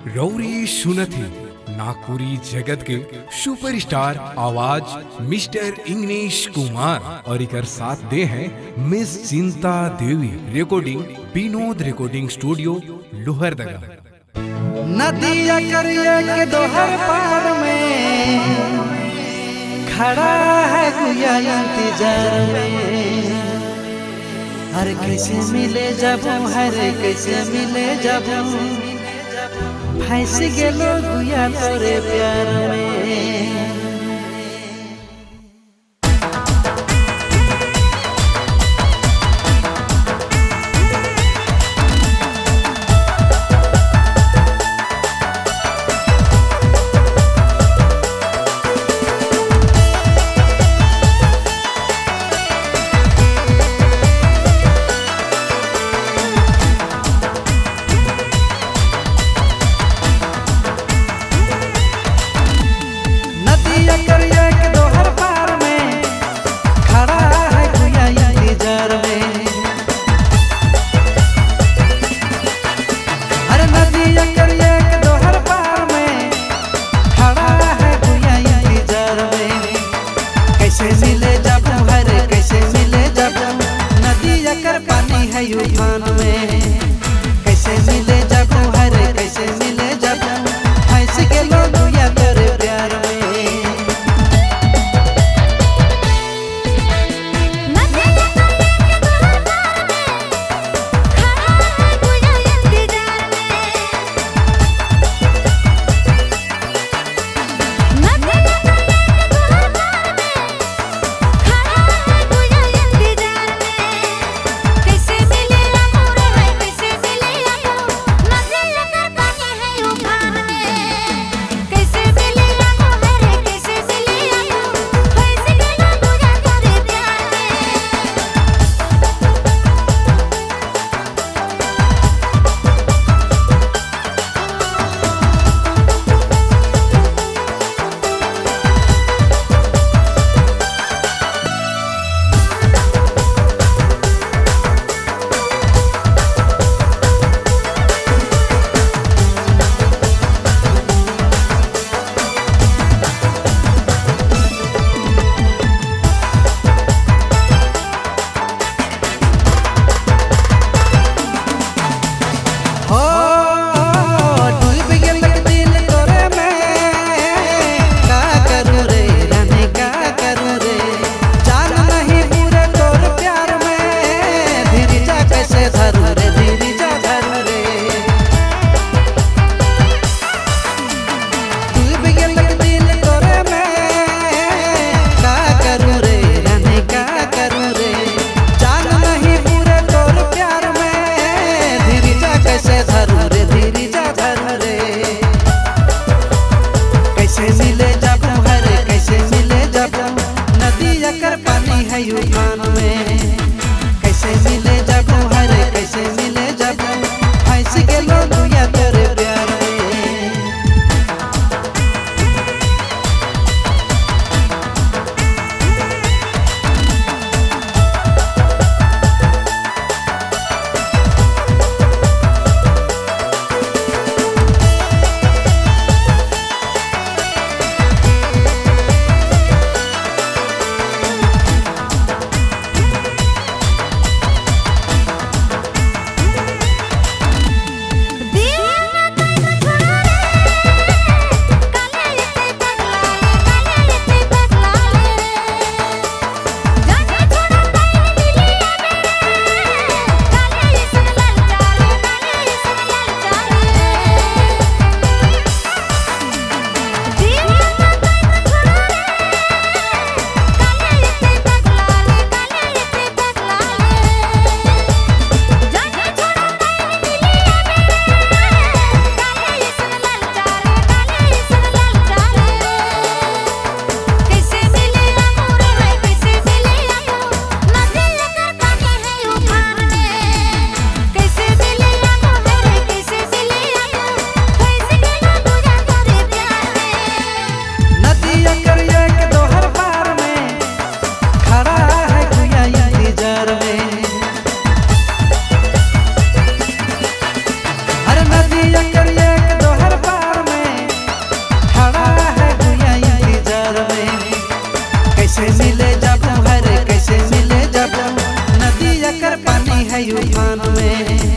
रौरी सुनथी नागपुरी जगत के सुपरस्टार आवाज मिस्टर इंग्लिश कुमार और इकर साथ दे हैं miss Chinta Devi. Recording Vinod recording studio Lohardaga. नदिया करिया के दोहर पार में खड़ा है गुया इंतजार में। हर कैसे मिले जब हर कैसे मिले जब फंस गेलो गुया तोरे प्यार में। उफान में कैसे मिले जब हर कैसे मिले जब फंस गेलो गुया तोरे प्यार में। उफान में।